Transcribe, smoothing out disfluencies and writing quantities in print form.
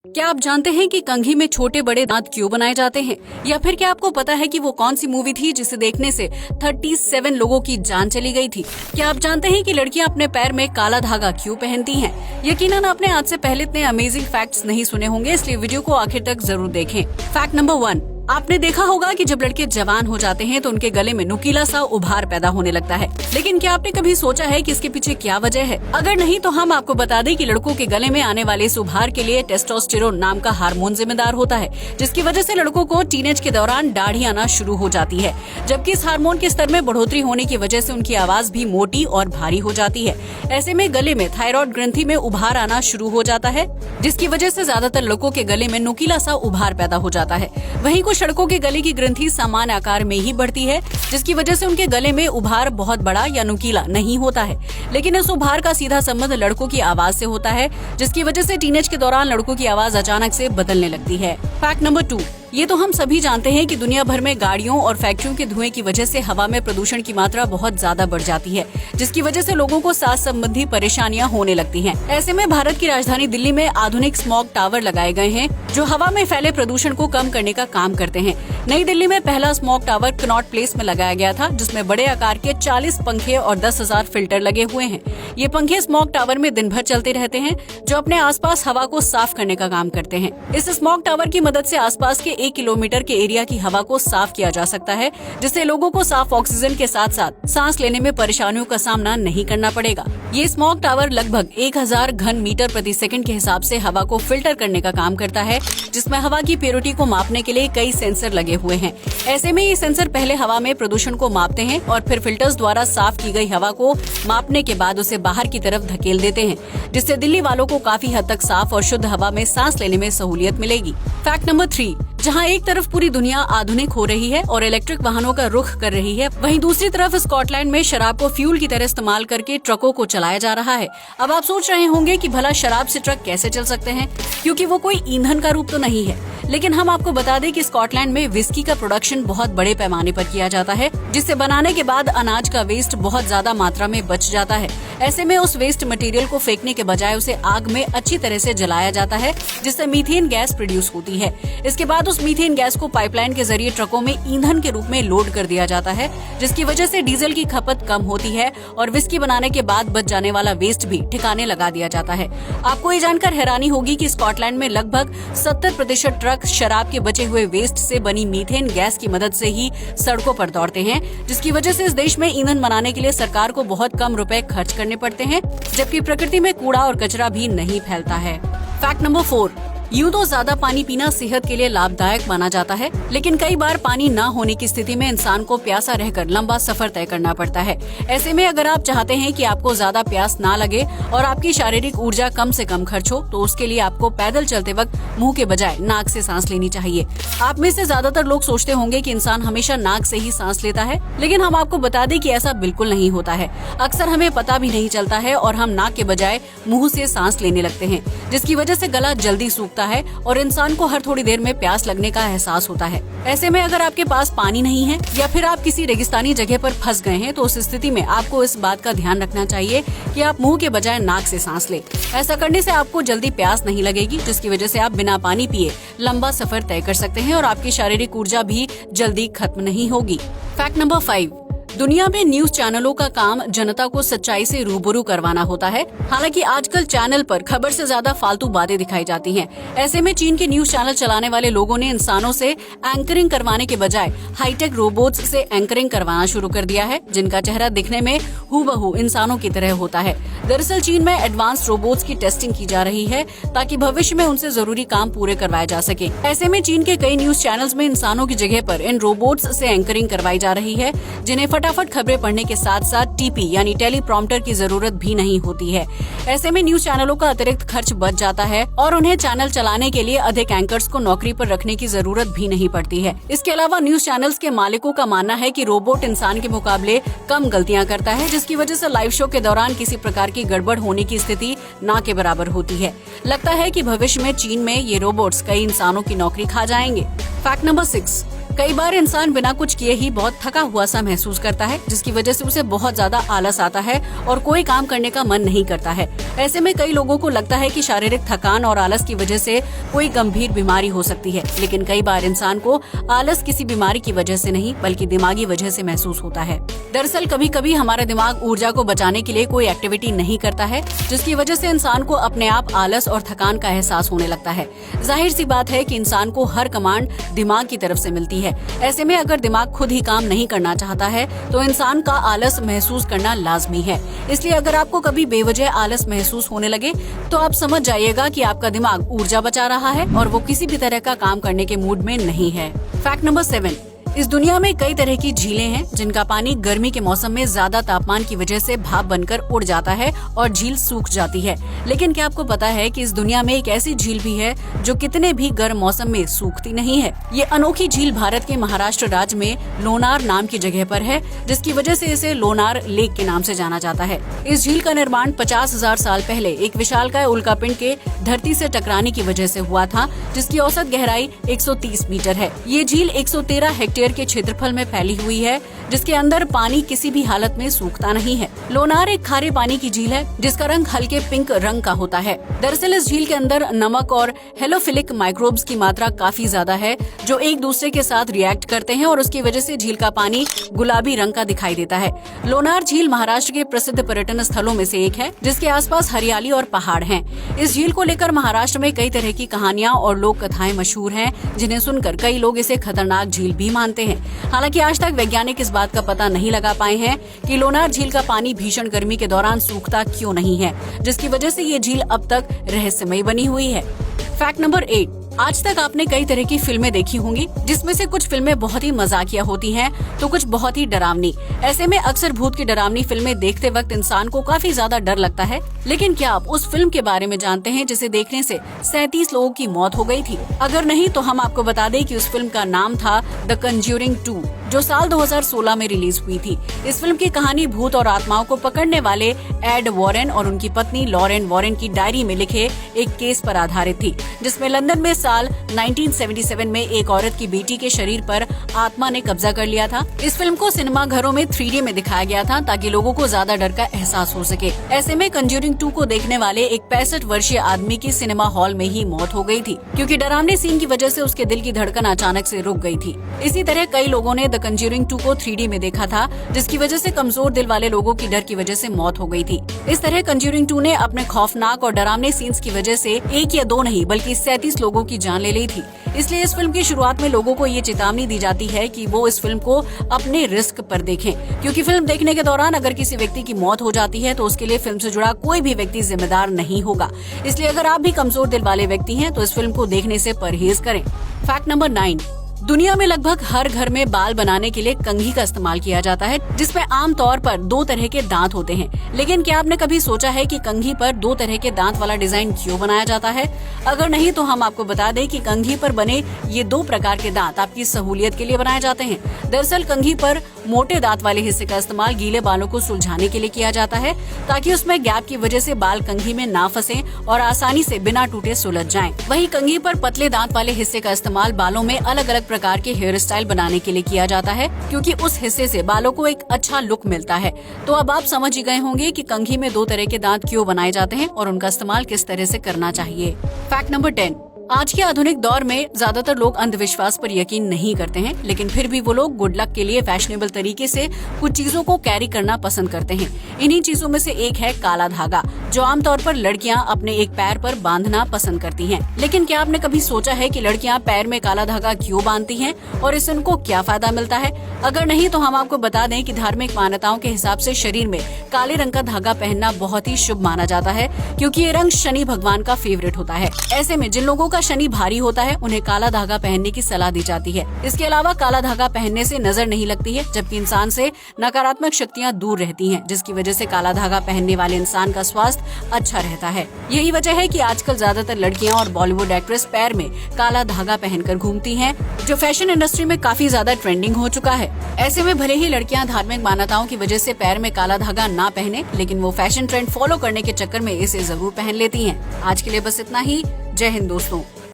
क्या आप जानते हैं कि कंघी में छोटे बड़े दांत क्यों बनाए जाते हैं? या फिर क्या आपको पता है कि वो कौन सी मूवी थी जिसे देखने से 37 लोगों की जान चली गई थी? क्या आप जानते हैं कि लड़कियां अपने पैर में काला धागा क्यों पहनती हैं? यकीनन आपने आज से पहले इतने अमेजिंग फैक्ट्स नहीं सुने होंगे, इसलिए वीडियो को आखिर तक जरूर देखें। फैक्ट नंबर 1, आपने देखा होगा कि जब लड़के जवान हो जाते हैं तो उनके गले में नुकीला सा उभार पैदा होने लगता है। लेकिन क्या आपने कभी सोचा है कि इसके पीछे क्या वजह है? अगर नहीं तो हम आपको बता दें कि लड़कों के गले में आने वाले इस उभार के लिए टेस्टोस्टेरोन नाम का हार्मोन जिम्मेदार होता है, जिसकी वजह से लड़कों को टीनेज के दौरान दाढ़ी आना शुरू हो जाती है। जबकि इस हार्मोन के स्तर में बढ़ोतरी होने की वजह से उनकी आवाज भी मोटी और भारी हो जाती है। ऐसे में गले में थायराइड ग्रंथि में उभार आना शुरू हो जाता है, जिसकी वजह से ज्यादातर लड़कों के गले में नुकीला सा उभार पैदा हो जाता है। वहीं कुछ लड़कों के गले की ग्रंथि सामान्य आकार में ही बढ़ती है, जिसकी वजह से उनके गले में उभार बहुत बड़ा या नुकीला नहीं होता है। लेकिन इस उभार का सीधा संबंध लड़कों की आवाज से होता है, जिसकी वजह से टीनेज के दौरान लड़कों की आवाज अचानक से बदलने लगती है। फैक्ट नंबर 2, ये तो हम सभी जानते हैं कि दुनिया भर में गाड़ियों और फैक्ट्रियों के धुएं की वजह से हवा में प्रदूषण की मात्रा बहुत ज्यादा बढ़ जाती है, जिसकी वजह से लोगों को सांस संबंधी परेशानियां होने लगती हैं। ऐसे में भारत की राजधानी दिल्ली में आधुनिक स्मॉग टावर लगाए गए हैं, जो हवा में फैले प्रदूषण को कम करने का काम करते हैं। नई दिल्ली में पहला स्मॉग टावर कनॉट प्लेस में लगाया गया था, जिसमें बड़े आकार के 40 पंखे और 10,000 फिल्टर लगे हुए हैं। ये पंखे स्मॉग टावर में दिन भर चलते रहते हैं, जो अपने आसपास हवा को साफ करने का काम करते हैं। इस स्मॉग टावर की मदद से आसपास के 1 किलोमीटर के एरिया की हवा को साफ किया जा सकता है, जिससे लोगों को साफ ऑक्सीजन के साथ साथ सांस लेने में परेशानियों का सामना नहीं करना पड़ेगा। ये स्मॉग टावर लगभग 1000 घन मीटर प्रति सेकंड के हिसाब से हवा को फिल्टर करने का काम करता है, जिसमें हवा की प्योरिटी को मापने के लिए कई सेंसर लगे हुए हैं। ऐसे में ये सेंसर पहले हवा में प्रदूषण को मापते हैं और फिर फिल्टर्स द्वारा साफ की गई हवा को मापने के बाद उसे बाहर की तरफ धकेल देते हैं, जिससे दिल्ली वालों को काफी हद तक साफ और शुद्ध हवा में सांस लेने में सहूलियत मिलेगी। फैक्ट नंबर 3, जहां एक तरफ पूरी दुनिया आधुनिक हो रही है और इलेक्ट्रिक वाहनों का रुख कर रही है, वहीं दूसरी तरफ स्कॉटलैंड में शराब को फ्यूल की तरह इस्तेमाल करके ट्रकों को चलाया जा रहा है। अब आप सोच रहे होंगे कि भला शराब से ट्रक कैसे चल सकते हैं, क्योंकि वो कोई ईंधन का रूप तो नहीं है। लेकिन हम आपको बता दें कि स्कॉटलैंड में विस्की का प्रोडक्शन बहुत बड़े पैमाने पर किया जाता है, जिससे बनाने के बाद अनाज का वेस्ट बहुत ज्यादा मात्रा में बच जाता है। ऐसे में उस वेस्ट मटेरियल को फेंकने के बजाय उसे आग में अच्छी तरह से जलाया जाता है, जिससे मीथेन गैस प्रोड्यूस होती है। इसके बाद उस मीथेन गैस को पाइपलाइन के जरिए ट्रकों में ईंधन के रूप में लोड कर दिया जाता है, जिसकी वजह से डीजल की खपत कम होती है और विस्की बनाने के बाद बच जाने वाला वेस्ट भी ठिकाने लगा दिया जाता है। आपको ये जानकर हैरानी होगी कि स्कॉटलैंड में लगभग 70% ट्रक शराब के बचे हुए वेस्ट से बनी मीथेन गैस की मदद से ही सड़कों पर दौड़ते हैं, जिसकी वजह से इस देश में ईंधन बनाने के लिए सरकार को बहुत कम रुपए खर्च करने पड़ते हैं, जबकि प्रकृति में कूड़ा और कचरा भी नहीं फैलता है। फैक्ट नंबर 4, यूं तो ज्यादा पानी पीना सेहत के लिए लाभदायक माना जाता है, लेकिन कई बार पानी न होने की स्थिति में इंसान को प्यासा रहकर लंबा सफर तय करना पड़ता है। ऐसे में अगर आप चाहते हैं कि आपको ज्यादा प्यास ना लगे और आपकी शारीरिक ऊर्जा कम से कम खर्च हो, तो उसके लिए आपको पैदल चलते वक्त मुंह के बजाय नाक से सांस लेनी चाहिए। आप में से ज्यादातर लोग सोचते होंगे कि इंसान हमेशा नाक से ही सांस लेता है, लेकिन हम आपको बता दें कि ऐसा बिल्कुल नहीं होता है। अक्सर हमें पता भी नहीं चलता है और हम नाक के बजाय मुंह से सांस लेने लगते हैं, जिसकी वजह से गला जल्दी सूखता है और इंसान को हर थोड़ी देर में प्यास लगने का एहसास होता है। ऐसे में अगर आपके पास पानी नहीं है या फिर आप किसी रेगिस्तानी जगह पर फंस गए हैं, तो उस स्थिति में आपको इस बात का ध्यान रखना चाहिए कि आप मुंह के बजाय नाक से सांस लें। ऐसा करने से आपको जल्दी प्यास नहीं लगेगी, जिसकी वजह से आप बिना पानी पिए लंबा सफर तय कर सकते हैं और आपकी शारीरिक ऊर्जा भी जल्दी खत्म नहीं होगी। फैक्ट नंबर 5, दुनिया में न्यूज चैनलों का काम जनता को सच्चाई से रूबरू करवाना होता है। हालांकि आजकल चैनल पर खबर से ज्यादा फालतू बातें दिखाई जाती हैं। ऐसे में चीन के न्यूज चैनल चलाने वाले लोगों ने इंसानों से एंकरिंग करवाने के बजाय हाईटेक रोबोट्स से एंकरिंग करवाना शुरू कर दिया है, जिनका चेहरा दिखने में हूबहू इंसानों की तरह होता है। दरअसल चीन में एडवांस रोबोट्स की टेस्टिंग की जा रही है, ताकि भविष्य में उनसे जरूरी काम पूरे करवाए जा सके। ऐसे में चीन के कई न्यूज चैनल्स में इंसानों की जगह पर इन रोबोट्स से एंकरिंग करवाई जा रही है, जिन्हें फटाफट खबरें पढ़ने के साथ साथ टीपी यानी टेलीप्रॉम्प्टर की जरूरत भी नहीं होती है। ऐसे में न्यूज चैनलों का अतिरिक्त खर्च बच जाता है और उन्हें चैनल चलाने के लिए अधिक एंकर्स को नौकरी पर रखने की जरूरत भी नहीं पड़ती है। इसके अलावा न्यूज चैनल्स के मालिकों का मानना है कि रोबोट इंसान के मुकाबले कम गलतियां करता है, जिसकी वजह से लाइव शो के दौरान किसी प्रकार की गड़बड़ होने की स्थिति न के बराबर होती है। लगता है कि भविष्य में चीन में ये रोबोट्स कई इंसानों की नौकरी खा जाएंगे। फैक्ट नंबर 6, कई बार इंसान बिना कुछ किए ही बहुत थका हुआ सा महसूस करता है, जिसकी वजह से उसे बहुत ज्यादा आलस आता है और कोई काम करने का मन नहीं करता है। ऐसे में कई लोगों को लगता है कि शारीरिक थकान और आलस की वजह से कोई गंभीर बीमारी हो सकती है, लेकिन कई बार इंसान को आलस किसी बीमारी की वजह से नहीं बल्कि दिमागी वजह से महसूस होता है। दरअसल कभी कभी हमारा दिमाग ऊर्जा को बचाने के लिए कोई एक्टिविटी नहीं करता है, जिसकी वजह से इंसान को अपने आप आलस और थकान का एहसास होने लगता है। जाहिर सी बात है कि इंसान को हर कमांड दिमाग की तरफ से मिलती है। ऐसे में अगर दिमाग खुद ही काम नहीं करना चाहता है तो इंसान का आलस महसूस करना लाजमी है। इसलिए अगर आपको कभी बेवजह आलस महसूस होने लगे तो आप समझ जाइएगा कि आपका दिमाग ऊर्जा बचा रहा है और वो किसी भी तरह का काम करने के मूड में नहीं है। फैक्ट नंबर 7, इस दुनिया में कई तरह की झीलें हैं जिनका पानी गर्मी के मौसम में ज्यादा तापमान की वजह से भाप बनकर उड़ जाता है और झील सूख जाती है। लेकिन क्या आपको पता है कि इस दुनिया में एक ऐसी झील भी है जो कितने भी गर्म मौसम में सूखती नहीं है। ये अनोखी झील भारत के महाराष्ट्र राज्य में लोनार नाम की जगह पर है, जिसकी वजह से इसे लोनार लेक के नाम से जाना जाता है। इस झील का निर्माण 50,000 साल पहले एक विशालकाय उल्कापिंड के धरती से टकराने की वजह से हुआ था, जिसकी औसत गहराई 130 मीटर है। ये झील 113 हेक्टेयर के क्षेत्रफल में फैली हुई है, जिसके अंदर पानी किसी भी हालत में सूखता नहीं है। लोनार एक खारे पानी की झील है जिसका रंग हल्के पिंक रंग का होता है। दरअसल इस झील के अंदर नमक और हेलोफिलिक माइक्रोब्स की मात्रा काफी ज्यादा है जो एक दूसरे के साथ रिएक्ट करते हैं और उसकी वजह से झील का पानी गुलाबी रंग का दिखाई देता है। लोनार झील महाराष्ट्र के प्रसिद्ध पर्यटन स्थलों में से एक है, जिसके आसपास हरियाली और पहाड़ हैं। इस झील को लेकर महाराष्ट्र में कई तरह की कहानियां और लोक कथाएं मशहूर हैं, जिन्हें सुनकर कई लोग इसे खतरनाक झील भी मानते हैं। हालांकि आज तक वैज्ञानिक इस बात का पता नहीं लगा पाए हैं कि लोनार झील का पानी भीषण गर्मी के दौरान सूखता क्यों नहीं है, जिसकी वजह से ये झील अब तक रहस्यमयी बनी हुई है। फैक्ट नंबर 8, आज तक आपने कई तरह की फिल्में देखी होंगी, जिसमें से कुछ फिल्में बहुत ही मजाकिया होती हैं तो कुछ बहुत ही डरावनी। ऐसे में अक्सर भूत की डरावनी फिल्में देखते वक्त इंसान को काफी ज्यादा डर लगता है। लेकिन क्या आप उस फिल्म के बारे में जानते हैं जिसे देखने से 37 लोगों की मौत हो गई थी? अगर नहीं तो हम आपको बता दें कि उस फिल्म का नाम था द कंज्यूरिंग 2, जो साल 2016 में रिलीज हुई थी। इस फिल्म की कहानी भूत और आत्माओं को पकड़ने वाले एड वॉरेन और उनकी पत्नी लॉरेन वॉरेन की डायरी में लिखे एक केस पर आधारित थी, जिसमें लंदन में साल 1977 में एक औरत की बेटी के शरीर पर आत्मा ने कब्जा कर लिया था। इस फिल्म को सिनेमा घरों में 3D में दिखाया गया था ताकि लोगों को ज्यादा डर का एहसास हो सके। ऐसे में कंज्यूरिंग 2 को देखने वाले एक 65 वर्षीय आदमी की सिनेमा हॉल में ही मौत हो गई थी, क्योंकि डरावने सीन की वजह से उसके दिल की धड़कन अचानक से रुक गई थी। इसी तरह कई लोगों ने द कंज्यूरिंग 2 को 3D में देखा था, जिसकी वजह से कमजोर दिल वाले लोगों की डर की वजह से मौत हो गई थी। इस तरह कंज्यूरिंग 2 ने अपने खौफनाक और डरावने सीन्स की वजह से 1 या 2 नहीं बल्कि 37 लोगों की जान ले ली थी। इसलिए इस फिल्म की शुरुआत में लोगों को ये चेतावनी दी जाती है कि वो इस फिल्म को अपने रिस्क पर देखें, क्योंकि फिल्म देखने के दौरान अगर किसी व्यक्ति की मौत हो जाती है तो उसके लिए फिल्म से जुड़ा कोई भी व्यक्ति जिम्मेदार नहीं होगा। इसलिए अगर आप भी कमजोर दिल वाले व्यक्ति हैं तो इस फिल्म को देखने से परहेज करें। फैक्ट नंबर 9, दुनिया में लगभग हर घर में बाल बनाने के लिए कंघी का इस्तेमाल किया जाता है, जिसमें आमतौर पर 2 तरह के दांत होते हैं। लेकिन क्या आपने कभी सोचा है कि कंघी पर 2 तरह के दांत वाला डिजाइन क्यों बनाया जाता है? अगर नहीं तो हम आपको बता दें कि कंघी पर बने ये 2 प्रकार के दांत आपकी सहूलियत के लिए बनाए जाते हैं। दरअसल कंघी पर मोटे दांत वाले हिस्से का इस्तेमाल गीले बालों को सुलझाने के लिए किया जाता है, ताकि उसमें गैप की वजह से बाल कंघी में ना फंसे और आसानी से बिना टूटे सुलझ जाएं। वहीं कंघी पर पतले दांत वाले हिस्से का इस्तेमाल बालों में अलग अलग प्रकार के हेयर स्टाइल बनाने के लिए किया जाता है, क्योंकि उस हिस्से से बालों को एक अच्छा लुक मिलता है। तो अब आप समझ ही गए होंगे कि कंघी में 2 तरह के दांत क्यों बनाए जाते हैं और उनका इस्तेमाल किस तरह से करना चाहिए। फैक्ट नंबर 10, आज के आधुनिक दौर में ज्यादातर लोग अंधविश्वास पर यकीन नहीं करते हैं, लेकिन फिर भी वो लोग गुड लक के लिए फैशनेबल तरीके से कुछ चीजों को कैरी करना पसंद करते हैं। इन्हीं चीजों में से एक है काला धागा, जो आमतौर पर लड़कियां अपने एक पैर पर बांधना पसंद करती हैं। लेकिन क्या आपने कभी सोचा है कि लड़कियां पैर में काला धागा क्यों बांधती हैं और इससे उनको क्या फायदा मिलता है? अगर नहीं तो हम आपको बता दें कि धार्मिक मान्यताओं के हिसाब से शरीर में काले रंग का धागा पहनना बहुत ही शुभ माना जाता है, क्योंकि ये रंग शनि भगवान का फेवरेट होता है। ऐसे में जिन लोगों का शनि भारी होता है उन्हें काला धागा पहनने की सलाह दी जाती है। इसके अलावा काला धागा पहनने से नजर नहीं लगती है, जबकि इंसान से नकारात्मक शक्तियां दूर रहती हैं, जिसकी वजह से काला धागा पहनने वाले इंसान का स्वास्थ्य अच्छा रहता है। यही वजह है कि आजकल ज्यादातर लड़कियां और बॉलीवुड एक्ट्रेस पैर में काला धागा पहनकर घूमती हैं, जो फैशन इंडस्ट्री में काफी ज्यादा ट्रेंडिंग हो चुका है। ऐसे में भले ही लड़कियां धार्मिक मान्यताओं की वजह से पैर में काला धागा ना पहने, लेकिन वो फैशन ट्रेंड फॉलो करने के चक्कर में इसे जरूर पहन लेती हैं। आज के लिए बस इतना ही। जय हिंद दोस्तों।